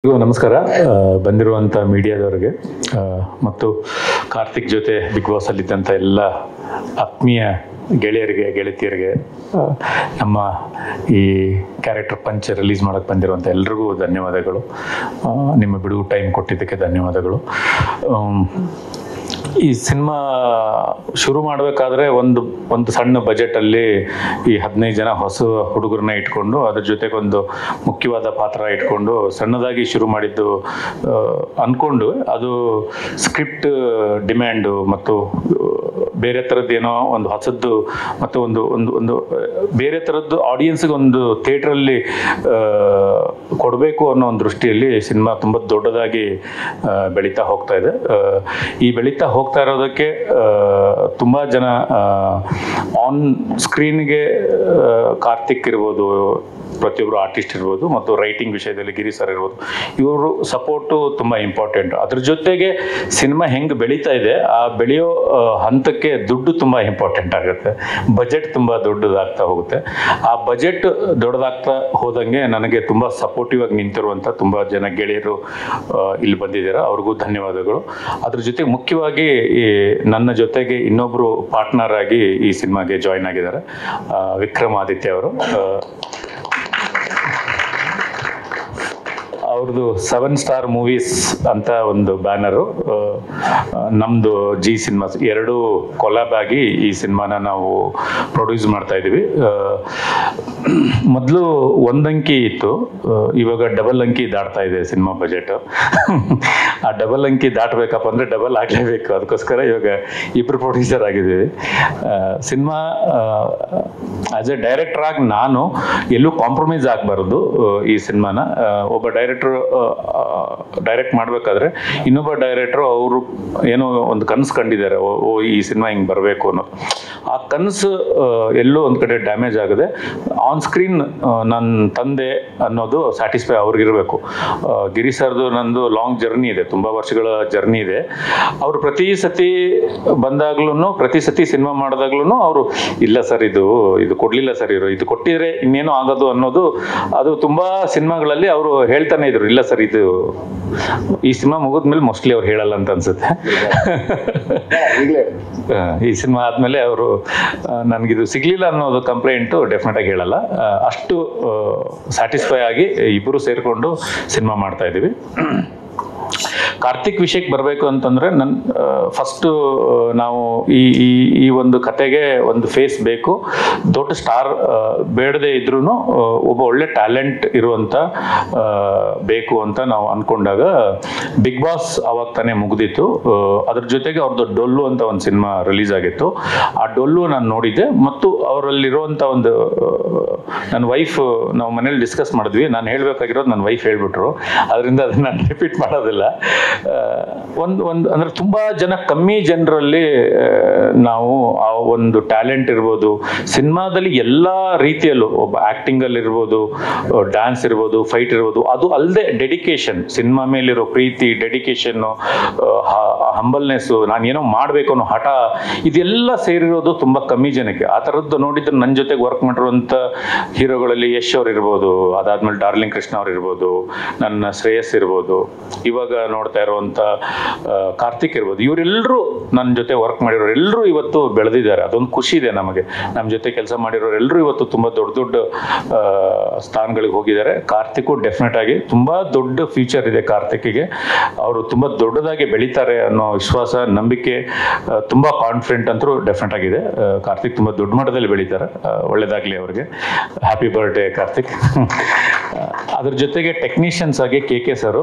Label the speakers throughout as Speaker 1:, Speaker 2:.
Speaker 1: ನಮಸ್ಕಾರ. ಬಂದಿರುವಂಥ ಮೀಡಿಯಾದವರಿಗೆ ಮತ್ತು ಕಾರ್ತಿಕ್ ಜೊತೆ ಬಿಗ್ ಬಾಸ್ ಅಲ್ಲಿದ್ದಂಥ ಎಲ್ಲ ಆತ್ಮೀಯ ಗೆಳೆಯರಿಗೆ ಗೆಳತಿಯರಿಗೆ, ನಮ್ಮ ಈ ಕ್ಯಾರೆಕ್ಟರ್ ಪಂಚ್ ರಿಲೀಸ್ ಮಾಡೋಕ್ಕೆ ಬಂದಿರುವಂಥ ಎಲ್ರಿಗೂ ಧನ್ಯವಾದಗಳು. ನಿಮ್ಮ ಬಿಡುವು ಟೈಮ್ ಕೊಟ್ಟಿದ್ದಕ್ಕೆ ಧನ್ಯವಾದಗಳು. ಈ ಸಿನಿಮಾ ಶುರು ಮಾಡಬೇಕಾದ್ರೆ ಒಂದು ಸಣ್ಣ ಬಜೆಟಲ್ಲಿ ಈ 15 ಜನ ಹೊಸ ಹುಡುಗರನ್ನ ಇಟ್ಕೊಂಡು ಅದ್ರ ಜೊತೆಗೆ ಒಂದು ಮುಖ್ಯವಾದ ಪಾತ್ರ ಇಟ್ಕೊಂಡು ಸಣ್ಣದಾಗಿ ಶುರು ಮಾಡಿದ್ದು ಅಂದ್ಕೊಂಡು, ಅದು ಸ್ಕ್ರಿಪ್ಟ್ ಡಿಮ್ಯಾಂಡು ಮತ್ತು ಬೇರೆ ಥರದ್ದು ಏನೋ ಒಂದು ಹೊಸದ್ದು ಮತ್ತು ಒಂದು ಒಂದು ಒಂದು ಬೇರೆ ಥರದ್ದು ಆಡಿಯನ್ಸ್ಗೆ ಒಂದು ಥಿಯೇಟ್ರಲ್ಲಿ ಕೊಡಬೇಕು ಅನ್ನೋ ಒಂದು ದೃಷ್ಟಿಯಲ್ಲಿ ಸಿನಿಮಾ ತುಂಬ ದೊಡ್ಡದಾಗಿ ಬೆಳೀತಾ ಹೋಗ್ತಾ ಇದೆ. ಈ ಬೆಳೀತಾ ಹೋಗ್ತಾ ಇರೋದಕ್ಕೆ ತುಂಬ ಜನ ಆನ್ ಸ್ಕ್ರೀನ್ಗೆ ಕಾರ್ತಿಕ್ ಇರ್ಬೋದು, ಪ್ರತಿಯೊಬ್ಬರು ಆರ್ಟಿಸ್ಟ್ ಇರ್ಬೋದು, ಮತ್ತು ರೈಟಿಂಗ್ ವಿಷಯದಲ್ಲಿ ಗಿರಿ ಸರ್ ಇರ್ಬೋದು, ಇವರು ಸಪೋರ್ಟು ತುಂಬ ಇಂಪಾರ್ಟೆಂಟ್. ಅದ್ರ ಜೊತೆಗೆ ಸಿನಿಮಾ ಹೆಂಗೆ ಬೆಳೀತಾ ಇದೆ, ಆ ಬೆಳೆಯೋ ಹಂತಕ್ಕೆ ದುಡ್ಡು ತುಂಬ ಇಂಪಾರ್ಟೆಂಟ್ ಆಗುತ್ತೆ. ಬಜೆಟ್ ತುಂಬ ದೊಡ್ಡದಾಗ್ತಾ ಹೋಗುತ್ತೆ. ಆ ಬಜೆಟ್ ದೊಡ್ಡದಾಗ್ತಾ ಹೋದಂಗೆ ನನಗೆ ತುಂಬ ಸಪೋರ್ಟಿವ್ ಆಗಿ ನಿಂತಿರುವಂಥ ತುಂಬ ಜನ ಗೆಳೆಯರು ಇಲ್ಲಿ ಬಂದಿದ್ದಾರೆ, ಅವ್ರಿಗೂ ಧನ್ಯವಾದಗಳು. ಅದ್ರ ಜೊತೆಗೆ ಮುಖ್ಯವಾಗಿ ಈ ನನ್ನ ಜೊತೆಗೆ ಇನ್ನೊಬ್ಬರು ಪಾರ್ಟ್ನರ್ ಆಗಿ ಈ ಸಿನಿಮಾಗೆ ಜಾಯ್ನ್ ಆಗಿದ್ದಾರೆ, ವಿಕ್ರಮಾದಿತ್ಯ ಅವರು. ಅವ್ರದ್ದು 7 ಸ್ಟಾರ್ ಮೂವೀಸ್ ಅಂತ ಒಂದು ಬ್ಯಾನರು, ನಮ್ಮದು ಜಿ ಸಿನಿಮಾಸ್, ಎರಡೂ ಕೊಲಾಬ್ ಆಗಿ ಈ ಸಿನಿಮಾನ ನಾವು ಪ್ರೊಡ್ಯೂಸ್ ಮಾಡ್ತಾ ಇದ್ದೀವಿ. ಮೊದಲು 1 ಅಂಕಿ ಇತ್ತು, ಇವಾಗ ಡಬಲ್ ಅಂಕಿ ದಾಟ್ತಾ ಇದೆ ಸಿನಿಮಾ ಬಜೆಟ್. ಆ ಡಬಲ್ ಅಂಕಿ ದಾಟಬೇಕಪ್ಪ ಅಂದರೆ ಡಬಲ್ ಆಗಲೇಬೇಕು. ಅದಕ್ಕೋಸ್ಕರ ಇವಾಗ ಇಬ್ಬರು ಪ್ರೊಡ್ಯೂಸರ್ ಆಗಿದ್ದೀವಿ. ಸಿನಿಮಾ ಆಸ್ ಎ ಡೈರೆಕ್ಟರ್ ಆಗಿ ನಾನು ಎಲ್ಲೂ ಕಾಂಪ್ರಮೈಸ್ ಆಗಬಾರ್ದು. ಈ ಸಿನಿಮಾನ ಒಬ್ಬ ಡೈರೆಕ್ಟ್ ಮಾಡಬೇಕಾದ್ರೆ ಇನ್ನೊಬ್ಬ ಡೈರೆಕ್ಟ್ರು ಅವರು ಏನೋ ಒಂದು ಕನಸು ಕಂಡಿದ್ದಾರೆ, ಈ ಸಿನಿಮಾ ಹಿಂಗೆ ಬರಬೇಕು ಅನ್ನೋದು. ಆ ಕನಸು ಎಲ್ಲೋ ಒಂದು ಕಡೆ ಡ್ಯಾಮೇಜ್ ಆಗದೆ ಆನ್ ಸ್ಕ್ರೀನ್ ನನ್ನ ತಂದೆ ಅನ್ನೋದು ಸ್ಯಾಟಿಸ್ಫೈ ಅವ್ರಿಗಿರಬೇಕು. ಗಿರಿ ಸರ್ದು ನಂದು ಲಾಂಗ್ ಜರ್ನಿ ಇದೆ, ತುಂಬ ವರ್ಷಗಳ ಜರ್ನಿ ಇದೆ. ಅವರು ಪ್ರತಿ ಸತಿ ಬಂದಾಗ್ಲೂ, ಪ್ರತಿ ಸತಿ ಸಿನಿಮಾ ಮಾಡಿದಾಗ್ಲೂ ಅವರು ಇಲ್ಲ ಸರ್, ಇದು ಕೊಡಲಿಲ್ಲ ಸರ್, ಇದು ಕೊಟ್ಟಿದ್ರೆ ಇನ್ನೇನೋ ಆಗೋದು ಅನ್ನೋದು, ಅದು ತುಂಬ ಸಿನಿಮಾಗಳಲ್ಲಿ ಅವರು ಹೇಳ್ತಾನೆ ಇದ್ರು. ಇಲ್ಲ ಸರ್, ಇದು ಈ ಸಿನಿಮಾ ಮುಗಿದ್ಮೇಲೆ ಮೋಸ್ಟ್ಲಿ ಅವ್ರು ಹೇಳಲ್ಲ ಅಂತ ಅನ್ಸುತ್ತೆ. ಈ ಸಿನಿಮಾ ಆದ್ಮೇಲೆ ಅವರು ನನಗಿದು ಸಿಗ್ಲಿಲ್ಲ ಅನ್ನೋದು ಕಂಪ್ಲೇಂಟು ಡೆಫಿನೆಟ್ ಆಗಿ ಹೇಳಲ್ಲ. ಅಷ್ಟು ಸ್ಯಾಟಿಸ್ಫೈ ಆಗಿ ಇಬ್ಬರು ಸೇರಿಕೊಂಡು ಸಿನಿಮಾ ಮಾಡ್ತಾ ಇದ್ದೀವಿ. ಕಾರ್ತಿಕ್ ವಿಷಯಕ್ಕೆ ಬರಬೇಕು ಅಂತಂದರೆ, ಫಸ್ಟು ನಾವು ಈ ಒಂದು ಕತೆಗೆ ಒಂದು ಫೇಸ್ ಬೇಕು. ದೊಡ್ಡ ಸ್ಟಾರ್ ಬೇಡದೇ ಇದ್ರೂ ಒಬ್ಬ ಒಳ್ಳೆ ಟ್ಯಾಲೆಂಟ್ ಇರುವಂಥ ಬೇಕು ಅಂತ ನಾವು ಅಂದ್ಕೊಂಡಾಗ ಬಿಗ್ ಬಾಸ್ ಅವಾಗ ತಾನೇ ಮುಗಿದಿತ್ತು. ಅದ್ರ ಜೊತೆಗೆ ಅವ್ರದ್ದು ಡೊಲ್ಲು ಅಂತ ಒಂದು ಸಿನಿಮಾ ರಿಲೀಸ್ ಆಗಿತ್ತು. ಆ ಡೊಲ್ಲು ನಾನು ನೋಡಿದ್ದೆ, ಮತ್ತು ಅವರಲ್ಲಿರುವಂಥ ಒಂದು ನನ್ನ ವೈಫ್, ನಾವು ಮನೇಲಿ ಡಿಸ್ಕಸ್ ಮಾಡಿದ್ವಿ. ನಾನು ಹೇಳಬೇಕಾಗಿರೋದು ನನ್ನ ವೈಫ್ ಹೇಳ್ಬಿಟ್ರು, ಅದರಿಂದ ಅದನ್ನು ನಾನು ರಿಪೀಟ್ ಮಾಡೋದಿಲ್ಲ. ಒಂದು ಅಂದ್ರೆ ತುಂಬಾ ಜನ, ಕಮ್ಮಿ ಜನರಲ್ಲಿ ನಾವು ಆ ಒಂದು ಟ್ಯಾಲೆಂಟ್ ಇರ್ಬೋದು, ಸಿನಿಮಾದಲ್ಲಿ ಎಲ್ಲ ರೀತಿಯಲ್ಲೂ, ಒಬ್ಬ ಆಕ್ಟಿಂಗ್ ಅಲ್ಲಿ ಇರ್ಬೋದು, ಡ್ಯಾನ್ಸ್ ಇರ್ಬೋದು, ಫೈಟ್ ಇರ್ಬೋದು, ಅದು ಅಲ್ಲದೆ ಡೆಡಿಕೇಶನ್, ಸಿನಿಮಾ ಮೇಲಿರೋ ಪ್ರೀತಿ, ಡೆಡಿಕೇಶನ್ನು, ಹಂಬಲ್ನೆಸ್ಸು, ನಾನು ಏನೋ ಮಾಡಬೇಕು ಅನ್ನೋ ಹಠ, ಇದೆಲ್ಲ ಸೇರಿರೋದು ತುಂಬಾ ಕಮ್ಮಿ ಜನಕ್ಕೆ. ಆ ಥರದ್ದು ನೋಡಿದ್ರೆ ನನ್ನ ಜೊತೆಗೆ ವರ್ಕ್ ಮಾಡಿರುವಂಥ ಹೀರೋಗಳಲ್ಲಿ ಯಶ್ ಅವ್ರು ಇರ್ಬೋದು, ಅದಾದ್ಮೇಲೆ ಡಾರ್ಲಿಂಗ್ ಕೃಷ್ಣ ಅವ್ರು ಇರ್ಬೋದು, ನನ್ನ ಶ್ರೇಯಸ್ ಇರ್ಬೋದು, ಇವಾಗ ನೋಡ್ತಾ ಇರುವಂಥ ಕಾರ್ತಿಕ್ ಇರ್ಬೋದು, ಇವರೆಲ್ಲರೂ ನನ್ನ ಜೊತೆ ವರ್ಕ್ ಮಾಡಿರೋರು ಎಲ್ಲರೂ ಇವತ್ತು ಬೆಳೆದಿದ್ದಾರೆ. ಅದೊಂದು ಖುಷಿ ಇದೆ ನಮಗೆ. ನಮ್ಮ ಜೊತೆ ಕೆಲಸ ಮಾಡಿರೋರು ಎಲ್ಲರೂ ಇವತ್ತು ತುಂಬ ದೊಡ್ಡ ದೊಡ್ಡ ಸ್ಥಾನಗಳಿಗೆ ಹೋಗಿದ್ದಾರೆ. ಕಾರ್ತಿಕ್ ಡೆಫಿನೆಟ್ ಆಗಿ ತುಂಬ ದೊಡ್ಡ ಫ್ಯೂಚರ್ ಇದೆ ಕಾರ್ತಿಕ್ಗೆ. ಅವರು ತುಂಬ ದೊಡ್ಡದಾಗಿ ಬೆಳೀತಾರೆ ಅನ್ನೋ ವಿಶ್ವಾಸ, ನಂಬಿಕೆ, ತುಂಬ ಕಾನ್ಫಿಡೆಂಟ್ ಅಂತೂ ಡೆಫಿನೆಟ್ ಆಗಿದೆ. ಕಾರ್ತಿಕ್ ತುಂಬ ದೊಡ್ಡ ಮಟ್ಟದಲ್ಲಿ ಬೆಳೀತಾರೆ. ಒಳ್ಳೇದಾಗಲಿ ಅವ್ರಿಗೆ. Happy birthday Karthik. ಅದ್ರ ಜೊತೆಗೆ ಟೆಕ್ನಿಷಿಯನ್ಸ್ ಆಗಿ ಕೆ ಸರ್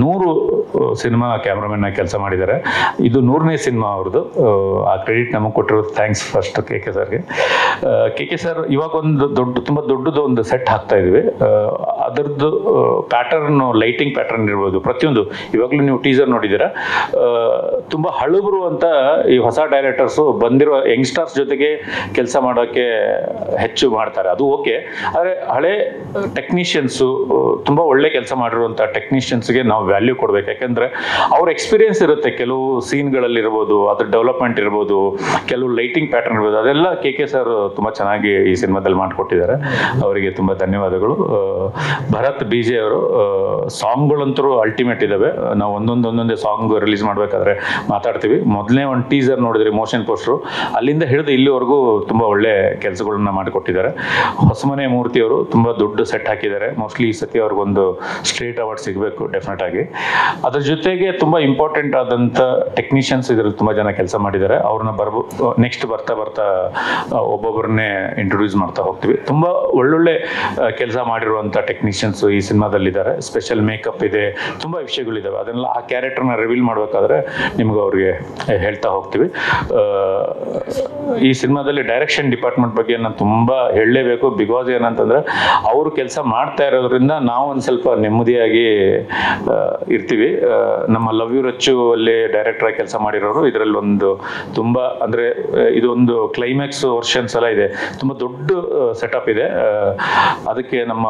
Speaker 1: 100 ಸಿನಿಮಾ ಕ್ಯಾಮ್ರಾಮನ್ ಆಗಿ ಕೆಲಸ ಮಾಡಿದ್ದಾರೆ. ಇದು 100ನೇ ಸಿನಿಮಾ ಅವ್ರದ್ದು. ಆ ಕ್ರೆಡಿಟ್ ನಮಗೆ ಕೊಟ್ಟಿರೋದು ಥ್ಯಾಂಕ್ಸ್ ಫಸ್ಟ್ ಕೆ ಸರ್ಗೆ. ಕೆ ಸರ್ ಇವಾಗ ಒಂದು ತುಂಬ ದೊಡ್ಡದು ಒಂದು ಸೆಟ್ ಹಾಕ್ತಾ ಇದ್ವಿ. ಅದರದ್ದು ಪ್ಯಾಟರ್ನ್, ಲೈಟಿಂಗ್ ಪ್ಯಾಟರ್ನ್ ಇರ್ಬೋದು, ಪ್ರತಿಯೊಂದು, ಇವಾಗಲೂ ನೀವು ಟೀಸರ್ ನೋಡಿದ್ದೀರಾ, ತುಂಬ ಹಳುಬರು ಅಂತ ಈ ಹೊಸ ಡೈರೆಕ್ಟರ್ಸು ಬಂದಿರೋ ಯಂಗ್ಸ್ಟರ್ಸ್ ಜೊತೆಗೆ ಕೆಲಸ ಮಾಡೋಕ್ಕೆ ಹೆಚ್ಚು ಮಾಡ್ತಾರೆ. ಅದು ಓಕೆ, ಆದರೆ ಹಳೆ ಟೆಕ್ನಿಷಿಯನ್ಸು, ತುಂಬ ಒಳ್ಳೆ ಕೆಲಸ ಮಾಡಿರುವಂಥ ಟೆಕ್ನಿಷಿಯನ್ಸ್ಗೆ ನಾವು ವ್ಯಾಲ್ಯೂ ಕೊಡ್ಬೇಕು. ಯಾಕೆಂದರೆ ಅವ್ರ ಎಕ್ಸ್ಪೀರಿಯನ್ಸ್ ಇರುತ್ತೆ, ಕೆಲವು ಸೀನ್ಗಳಲ್ಲಿರ್ಬೋದು, ಅದ್ರ ಡೆವಲಪ್ಮೆಂಟ್ ಇರ್ಬೋದು, ಕೆಲವು ಲೈಟಿಂಗ್ ಪ್ಯಾಟರ್ನ್ ಇರ್ಬೋದು, ಅದೆಲ್ಲ ಕೆ ಸರ್ ತುಂಬ ಚೆನ್ನಾಗಿ ಈ ಸಿನಿಮಾದಲ್ಲಿ ಮಾಡಿಕೊಟ್ಟಿದ್ದಾರೆ. ಅವರಿಗೆ ತುಂಬ ಧನ್ಯವಾದಗಳು. ಭರತ್ BJ ಅವರು ಸಾಂಗ್ಗಳಂತೂ ಅಲ್ಟಿಮೇಟ್ ಇದ್ದಾವೆ. ನಾವು ಒಂದೊಂದೇ ಸಾಂಗ್ ರಿಲೀಸ್ ಮಾಡಬೇಕಾದ್ರೆ ಮಾತಾಡ್ತೀವಿ. ಮೊದಲನೇ ಒಂದು ಟೀಸರ್ ನೋಡಿದ್ರೆ ಮೋಷನ್ ಪೋಸ್ಟ್ರು, ಅಲ್ಲಿಂದ ಹಿಡಿದು ಇಲ್ಲಿವರೆಗೂ ತುಂಬ ಒಳ್ಳೆ ಕೆಲಸಗಳನ್ನ ಮಾಡಿಕೊಟ್ಟಿದ್ದಾರೆ. ಹೊಸಮನೆ ಮೂರ್ತಿಯವರು ತುಂಬ ದೊಡ್ಡ ಸೆಟ್ ಹಾಕಿದ್ದಾರೆ. ಮೋಸ್ಟ್ಲಿ ಈ ಸತಿ ಅವ್ರಿಗೊಂದು ಸ್ಟ್ರೇಟ್ ಅವಾರ್ಡ್ ಸಿಗಬೇಕು ಡೆಫಿನೆಟ್ ಆಗಿ. ಅದ್ರ ಜೊತೆಗೆ ತುಂಬ ಇಂಪಾರ್ಟೆಂಟ್ ಆದಂಥ ಟೆಕ್ನಿಷಿಯನ್ಸ್ ಇದರಲ್ಲಿ ತುಂಬ ಜನ ಕೆಲಸ ಮಾಡಿದ್ದಾರೆ. ಅವ್ರನ್ನ ನೆಕ್ಸ್ಟ್ ಬರ್ತಾ ಒಬ್ಬೊಬ್ಬರನ್ನೇ ಇಂಟ್ರೊಡ್ಯೂಸ್ ಮಾಡ್ತಾ ಹೋಗ್ತೀವಿ. ತುಂಬ ಒಳ್ಳೊಳ್ಳೆ ಕೆಲಸ ಮಾಡಿರುವಂಥ ಟೆಕ್ನಿಷಿಯನ್ಸ್ ಈ ಸಿನಿಮಾದಲ್ಲಿದ್ದಾರೆ. ಸ್ಪೆಷಲ್ ಮೇಕಪ್ ಇದೆ, ತುಂಬ ವಿಷಯಗಳಿದ್ದಾವೆ. ಅದನ್ನೆಲ್ಲ ಆ ಕ್ಯಾರೆಕ್ಟರ್ನ ರಿವೀಲ್ ಮಾಡಬೇಕಾದ್ರೆ ನಿಮ್ಗೆ ಅವ್ರಿಗೆ ಹೇಳ್ತಾ ಹೋಗ್ತೀವಿ. ಈ ಸಿನಿಮಾದಲ್ಲಿ ಡೈರೆಕ್ಷನ್ ಡಿಪಾರ್ಟ್ಮೆಂಟ್ ಬಗ್ಗೆ ನಾನು ತುಂಬ ಹೇಳಲೇಬೇಕು. ಬಿಕಾಸ್ ಏನಂತಂದರೆ ಅವರು ಕೆಲಸ ಮಾಡ್ತಾ ಇರೋದ್ರಿಂದ ನಾವು ಒಂದು ಸ್ವಲ್ಪ ನೆಮ್ಮದಿಯಾಗಿ ಇರ್ತೀವಿ. ನಮ್ಮ ಲವ್ ಯು ರಚ್ಚು ಅಲ್ಲಿ ಡೈರೆಕ್ಟರಾಗಿ ಕೆಲಸ ಮಾಡಿರೋರು ಇದರಲ್ಲಿ ಒಂದು ತುಂಬ ಅಂದರೆ ಇದೊಂದು ಕ್ಲೈಮ್ಯಾಕ್ಸ್ ವರ್ಷನ್ಸ್ ಎಲ್ಲ ಇದೆ, ತುಂಬ ದೊಡ್ಡ ಸೆಟಪ್ ಇದೆ. ಅದಕ್ಕೆ ನಮ್ಮ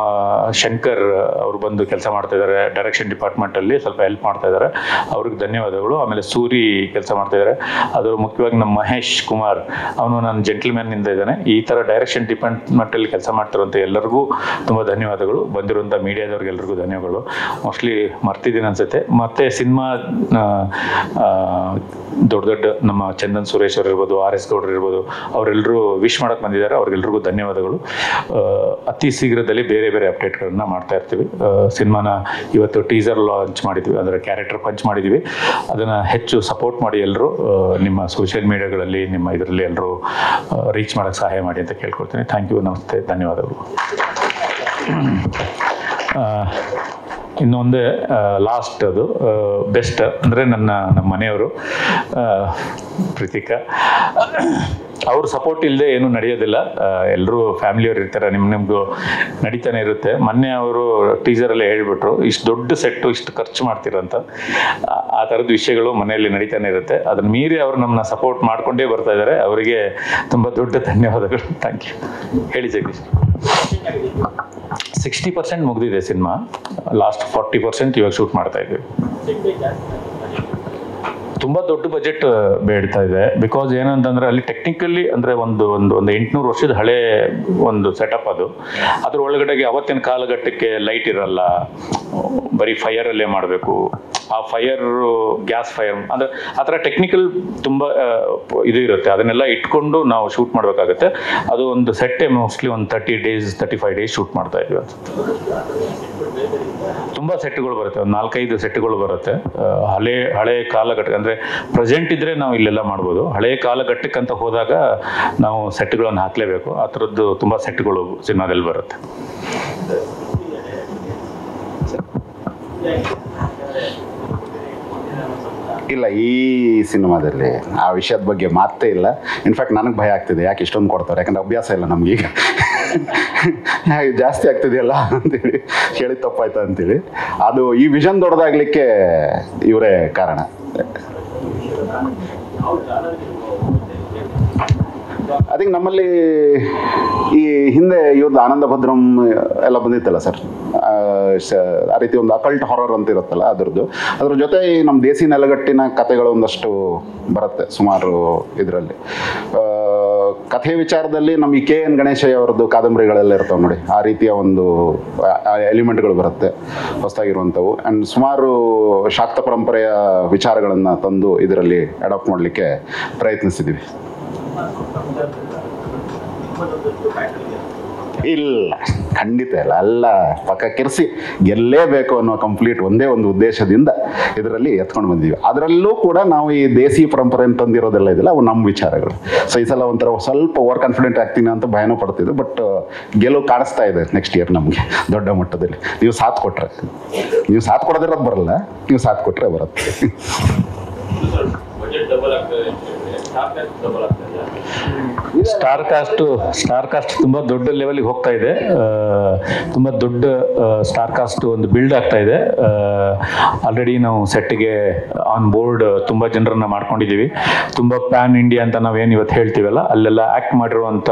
Speaker 1: ಶಂಕರ್ ಅವರು ಬಂದು ಕೆಲಸ ಮಾಡ್ತಾ ಇದ್ದಾರೆ ಡೈರೆಕ್ಷನ್ ಡಿಪಾರ್ಟ್ಮೆಂಟಲ್ಲಿ, ಸ್ವಲ್ಪ ಹೆಲ್ಪ್ ಮಾಡ್ತಾ ಇದ್ದಾರೆ. ಅವ್ರಿಗೆ ಧನ್ಯವಾದಗಳು. ಆಮೇಲೆ ಸೂರಿ ಕೆಲಸ ಮಾಡ್ತಾ ಇದ್ದಾರೆ. ಅದು ಮುಖ್ಯವಾಗಿ ನಮ್ಮ ಮಹೇಶ್ ಕುಮಾರ್, ಅವನು ನನ್ನ ಜೆಂಟಲ್ಮ್ಯಾನ್ನಿಂದ ಇದ್ದಾನೆ. ಈ ಥರ ಡೈರೆಕ್ಷನ್ ಡಿಪಾರ್ಟ್ಮೆಂಟಲ್ಲಿ ಕೆಲಸ ಮಾಡ್ತಿರುವಂಥ ಎಲ್ಲರಿಗೂ ತುಂಬ ಧನ್ಯವಾದಗಳು. ಬಂದಿರುವಂಥ ಮೀಡಿಯಾದವ್ರಿಗೆಲ್ರಿಗೂ ಧನ್ಯವಾದಗಳು. ಮೋಸ್ಟ್ಲಿ ಮರ್ತಿದ್ದೀನಿ ಅನ್ಸುತ್ತೆ. ಮತ್ತು ಸಿನಿಮಾ ದೊಡ್ಡ ನಮ್ಮ ಚಂದನ್ ಸುರೇಶ್ ಅವರು ಇರ್ಬೋದು, RS ಗೌಡ್ರು ಇರ್ಬೋದು, ಅವರೆಲ್ಲರೂ ವಿಶ್ ಮಾಡಕ್ಕೆ ಬಂದಿದ್ದಾರೆ. ಅವ್ರಿಗೆಲ್ರಿಗೂ ಧನ್ಯವಾದಗಳು. ಅತಿ ಶೀಘ್ರದಲ್ಲಿ ಬೇರೆ ಬೇರೆ ಅಪ್ಡೇಟ್ಗಳನ್ನ ಮಾಡ್ತಾ ಇರ್ತೀವಿ. ಸಿನಿಮಾನ ಇವತ್ತು ಟೀಸರ್ ಲಾಂಚ್ ಮಾಡಿದ್ವಿ, ಅಂದರೆ ಕ್ಯಾರೆಕ್ಟರ್ ಪಂಚ್ ಮಾಡಿದ್ವಿ. ಅದನ್ನು ಹೆಚ್ಚು ಸಪೋರ್ಟ್ ಮಾಡಿ ಎಲ್ಲರೂ ನಿಮ್ಮ ಸೋಷಿಯಲ್ ಮೀಡಿಯಾಗಳಲ್ಲಿ ನಿಮ್ಮ ಇದರಲ್ಲಿ ಎಲ್ಲರೂ ರೀಚ್ ಮಾಡೋಕ್ಕೆ ಸಹಾಯ ಮಾಡಿ ಅಂತ ಕೇಳ್ಕೊಳ್ತೀನಿ. ಥ್ಯಾಂಕ್ ಯು, ನಮಸ್ತೆ, ಧನ್ಯವಾದಗಳು. ಇನ್ನೊಂದೇ ಲಾಸ್ಟ್ ಅದು ಬೆಸ್ಟ್ ಅಂದರೆ ನಮ್ಮ ಮನೆಯವರು ಪ್ರೀತಿಕಾ, ಅವ್ರ ಸಪೋರ್ಟ್ ಇಲ್ಲದೆ ಏನೂ ನಡೆಯೋದಿಲ್ಲ. ಎಲ್ಲರೂ ಫ್ಯಾಮಿಲಿಯವ್ರು ಇರ್ತಾರೆ, ನಿಮಗೂ ನಡೀತಾನೆ ಇರುತ್ತೆ. ಮೊನ್ನೆ ಅವರು ಟೀಸರಲ್ಲೇ ಹೇಳ್ಬಿಟ್ರು, ಇಷ್ಟು ದೊಡ್ಡ ಸೆಟ್ಟು ಇಷ್ಟು ಖರ್ಚು ಮಾಡ್ತಿರಂತ. ಆ ಥರದ ವಿಷಯಗಳು ಮನೆಯಲ್ಲಿ ನಡೀತಾನೆ ಇರುತ್ತೆ. ಅದನ್ನ ಮೀರಿ ಅವರು ನಮ್ಮನ್ನ ಸಪೋರ್ಟ್ ಮಾಡ್ಕೊಂಡೇ ಬರ್ತಾ ಇದ್ದಾರೆ. ಅವರಿಗೆ ತುಂಬ ದೊಡ್ಡ ಧನ್ಯವಾದಗಳು. Thank you. ಹೇಳಿ ಜಗದೀಶ್. 60% ಮುಗಿದಿದೆ ಸಿನಿಮಾ, ಲಾಸ್ಟ್ 40% ಇವಾಗ ಶೂಟ್ ಮಾಡ್ತಾ ಇದ್ದೀವಿ. ತುಂಬ ದೊಡ್ಡ ಬಜೆಟ್ ಬೇಡ್ತಾ ಇದೆ. ಬಿಕಾಸ್ ಏನಂತಂದರೆ ಅಲ್ಲಿ ಟೆಕ್ನಿಕಲಿ ಅಂದರೆ ಒಂದು 800 ವರ್ಷದ ಹಳೆ ಒಂದು ಸೆಟಪ್ ಅದು. ಅದ್ರ ಒಳಗಡೆಗೆ ಅವತ್ತಿನ ಕಾಲಘಟ್ಟಕ್ಕೆ ಲೈಟ್ ಇರಲ್ಲ, ಬರೀ ಫೈಯರಲ್ಲೇ ಮಾಡಬೇಕು. ಆ ಗ್ಯಾಸ್ ಫೈರ್ ಅಂದರೆ ಆ ಥರ ಟೆಕ್ನಿಕಲ್ ತುಂಬ ಇದು ಇರುತ್ತೆ. ಅದನ್ನೆಲ್ಲ ಇಟ್ಕೊಂಡು ನಾವು ಶೂಟ್ ಮಾಡಬೇಕಾಗತ್ತೆ. ಅದು ಒಂದು ಸೆಟ್ಟೇ ಮೋಸ್ಟ್ಲಿ ಒಂದು 35 ಡೇಸ್ ಶೂಟ್ ಮಾಡ್ತಾ ಇದ್ವಿ. ತುಂಬ ಸೆಟ್ಗಳು ಬರುತ್ತೆ, ಒಂದು 4-5 ಸೆಟ್ಗಳು ಬರುತ್ತೆ. ಹಳೆ ಕಾಲಘಟ್ಟ ಅಂದರೆ ಪ್ರೆಸೆಂಟ್ ಇದ್ದರೆ ನಾವು ಇಲ್ಲೆಲ್ಲ ಮಾಡ್ಬೋದು. ಹಳೆಯ ಕಾಲಘಟ್ಟಕ್ಕೆ ಅಂತ ಹೋದಾಗ ನಾವು ಸೆಟ್ಗಳನ್ನು ಹಾಕಲೇಬೇಕು. ಆ ಥರದ್ದು ತುಂಬ ಸೆಟ್ಗಳು ಸಿನಿಮಾದಲ್ಲಿ ಬರುತ್ತೆ.
Speaker 2: ಇಲ್ಲ, ಈ ಸಿನಿಮಾದಲ್ಲಿ ಆ ವಿಷಯದ ಬಗ್ಗೆ ಮಾತೇ ಇಲ್ಲ. ಇನ್ಫ್ಯಾಕ್ಟ್ ನನಗೆ ಭಯ ಆಗ್ತಿದೆ, ಯಾಕೆ ಇಷ್ಟೊಂದು ಕೊಡ್ತಾರೆ, ಯಾಕಂದ್ರೆ ಅಭ್ಯಾಸ ಇಲ್ಲ ನಮಗೀಗ. ಜಾಸ್ತಿ ಆಗ್ತಿದೆಯಲ್ಲ ಅಂತೇಳಿ ಕೇಳಿ ತಪ್ಪಾಯ್ತಾ ಅಂತೇಳಿ. ಅದು ಈ ವಿಷನ್ ದೊಡ್ಡದಾಗಲಿಕ್ಕೆ ಇವರೇ ಕಾರಣ. ಐ ಥಿಂಕ್ ನಮ್ಮಲ್ಲಿ ಈ ಹಿಂದೆ ಇವ್ರದ್ದು ಆನಂದ ಭದ್ರಂ ಎಲ್ಲ ಬಂದಿತ್ತಲ್ಲ ಸರ್, ಆ ರೀತಿ ಒಂದು ಅಕಲ್ಟ್ ಹಾರರ್ ಅಂತ ಇರುತ್ತಲ್ಲ ಅದರದ್ದು. ಅದ್ರ ಜೊತೆ ನಮ್ಮ ದೇಸಿ ನೆಲಗಟ್ಟಿನ ಕಥೆಗಳು ಒಂದಷ್ಟು ಬರುತ್ತೆ ಸುಮಾರು ಇದರಲ್ಲಿ. ಕಥೆ ವಿಚಾರದಲ್ಲಿ ನಮ್ಮ ಈ KN ಗಣೇಶಯ್ಯ ಅವರದ್ದು ಕಾದಂಬರಿಗಳೆಲ್ಲ ಇರ್ತಾವೆ ನೋಡಿ, ಆ ರೀತಿಯ ಒಂದು ಎಲಿಮೆಂಟ್ಗಳು ಬರುತ್ತೆ ಹೊಸದಾಗಿರುವಂಥವು. ಆ್ಯಂಡ್ ಸುಮಾರು ಶಾಕ್ತ ಪರಂಪರೆಯ ವಿಚಾರಗಳನ್ನು ತಂದು ಇದರಲ್ಲಿ ಅಡಾಪ್ಟ್ ಮಾಡಲಿಕ್ಕೆ ಪ್ರಯತ್ನಿಸಿದ್ದೀವಿ. ಇಲ್ಲ, ಖಂಡಿತ ಇಲ್ಲ. ಎಲ್ಲ ಪಕ್ಕ ಕೆರೆಸಿ ಗೆಲ್ಲೇಬೇಕು ಅನ್ನೋ ಕಂಪ್ಲೀಟ್ ಒಂದೇ ಒಂದು ಉದ್ದೇಶದಿಂದ ಇದರಲ್ಲಿ ಎತ್ಕೊಂಡು ಬಂದಿದ್ದೀವಿ. ಅದರಲ್ಲೂ ಕೂಡ ನಾವು ಈ ದೇಸಿ ಪರಂಪರೆಯನ್ನು ತಂದಿರೋದೆಲ್ಲ ಇದೆಲ್ಲ ಅವು ನಮ್ಮ ವಿಚಾರಗಳು. ಸೊ ಈ ಸಲ ಒಂಥರ ಸ್ವಲ್ಪ ಓವರ್ ಕಾನ್ಫಿಡೆಂಟ್ ಆಗ್ತೀನಿ ಅಂತ ಭಯನೂ ಪಡ್ತಿದ್ದು. ಬಟ್ ಗೆಲುವು ಕಾಣಿಸ್ತಾ ಇದೆ ನೆಕ್ಸ್ಟ್ ಇಯರ್ ನಮಗೆ ದೊಡ್ಡ ಮಟ್ಟದಲ್ಲಿ. ನೀವು ಸಾಥ್ ಕೊಟ್ಟರೆ, ನೀವು ಸಾಥ್ ಕೊಡೋದಿರೋದು ಬರಲ್ಲ, ನೀವು ಸಾಥ್ ಕೊಟ್ಟರೆ ಬರುತ್ತೆ.
Speaker 1: ಸ್ಟಾರ್ ಕಾಸ್ಟ್ ತುಂಬ ದೊಡ್ಡ ಲೆವೆಲ್ಗೆ ಹೋಗ್ತಾ ಇದೆ. ತುಂಬ ದೊಡ್ಡ ಸ್ಟಾರ್ ಕಾಸ್ಟ್ ಒಂದು ಬಿಲ್ಡ್ ಆಗ್ತಾ ಇದೆ. ಆಲ್ರೆಡಿ ನಾವು ಸೆಟ್ಗೆ ಆನ್ ಬೋರ್ಡ್ ತುಂಬ ಜನರನ್ನ ಮಾಡ್ಕೊಂಡಿದ್ದೀವಿ. ತುಂಬ ಪ್ಯಾನ್ ಇಂಡಿಯಾ ಅಂತ ನಾವೇನು ಇವತ್ತು ಹೇಳ್ತೀವಲ್ಲ, ಅಲ್ಲೆಲ್ಲ ಆ್ಯಕ್ಟ್ ಮಾಡಿರುವಂಥ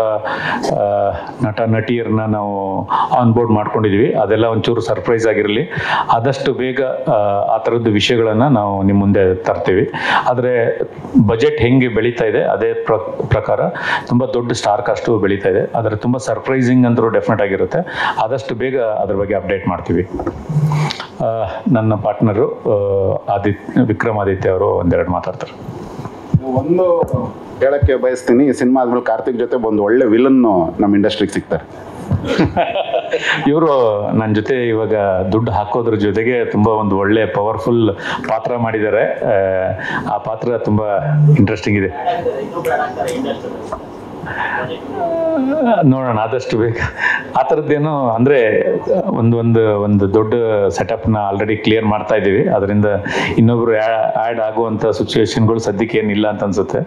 Speaker 1: ನಟ ನಟಿಯರನ್ನ ನಾವು ಆನ್ ಬೋರ್ಡ್ ಮಾಡ್ಕೊಂಡಿದ್ದೀವಿ. ಅದೆಲ್ಲ ಒಂಚೂರು ಸರ್ಪ್ರೈಸ್ ಆಗಿರಲಿ. ಆದಷ್ಟು ಬೇಗ ಆ ಥರದ್ದು ವಿಷಯಗಳನ್ನು ನಾವು ನಿಮ್ಮ ಮುಂದೆ ತರ್ತೀವಿ. ಆದರೆ ಬಜೆಟ್ ಹೆಂಗೆ ಬೆಳೀತಾ ಇದೆ ಅದೇ ಪ್ರಕಾರ ತುಂಬ ದೊಡ್ಡ ಸ್ಟಾರ್ ಕಾಸ್ಟು ಬೆಳೀತಾ ಇದೆ. ಆದರೆ ತುಂಬ ಸರ್ಪ್ರೈಸಿಂಗ್ ಅಂದರೂ ಡೆಫಿನೆಟ್ ಆಗಿರುತ್ತೆ. ಆದಷ್ಟು ಬೇಗ ಅದ್ರ ಬಗ್ಗೆ ಅಪ್ಡೇಟ್ ಮಾಡ್ತೀವಿ. ನನ್ನ ಪಾರ್ಟ್ನರು ವಿಕ್ರಮಾದಿತ್ಯ ಅವರು ಒಂದೆರಡು ಮಾತಾಡ್ತಾರೆ.
Speaker 2: ಒಂದು ಹೇಳಕ್ಕೆ ಬಯಸ್ತೀನಿ, ಈ ಸಿನಿಮಾ ಆದ್ಮೇಲೆ ಕಾರ್ತಿಕ್ ಜೊತೆ ಒಂದು ಒಳ್ಳೆ ವಿಲನ್ ನಮ್ಮ ಇಂಡಸ್ಟ್ರಿಗೆ ಸಿಗ್ತಾರೆ.
Speaker 1: ಇವರು ನನ್ನ ಜೊತೆ ಇವಾಗ ದುಡ್ಡು ಹಾಕೋದ್ರ ಜೊತೆಗೆ ತುಂಬ ಒಂದು ಒಳ್ಳೆ ಪವರ್ಫುಲ್ ಪಾತ್ರ ಮಾಡಿದ್ದಾರೆ. ಆ ಪಾತ್ರ ತುಂಬ ಇಂಟ್ರೆಸ್ಟಿಂಗ್ ಇದೆ. ನೋಡೋಣ ಆದಷ್ಟು ಬೇಗ. ಆ ಥರದ್ದೇನು ಅಂದರೆ ಒಂದು ದೊಡ್ಡ ಸೆಟಪ್ನ ಆಲ್ರೆಡಿ ಕ್ಲಿಯರ್ ಮಾಡ್ತಾ ಇದ್ದೀವಿ. ಅದರಿಂದ ಇನ್ನೊಬ್ರು ಆ್ಯಡ್ ಆಗುವಂಥ ಸಿಚುವೇಶನ್ಗಳು ಸದ್ಯಕ್ಕೆ ಏನಿಲ್ಲ ಅಂತ ಅನ್ಸುತ್ತೆ.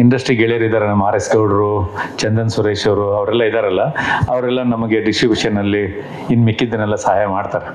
Speaker 1: ಇಂಡಸ್ಟ್ರಿ ಗೆಳೆಯರಿದ್ದಾರೆ, ನಮ್ಮ ಆರ್ ಎಸ್ ಗೌಡರು, ಚಂದನ್ ಸುರೇಶ್ ಅವರು, ಅವರೆಲ್ಲ ಇದ್ದಾರಲ್ಲ, ಅವರೆಲ್ಲ ನಮಗೆ ಡಿಸ್ಟ್ರಿಬ್ಯೂಷನಲ್ಲಿ ಇನ್ನು ಮಿಕ್ಕಿದ್ದನ್ನೆಲ್ಲ ಸಹಾಯ ಮಾಡ್ತಾರೆ.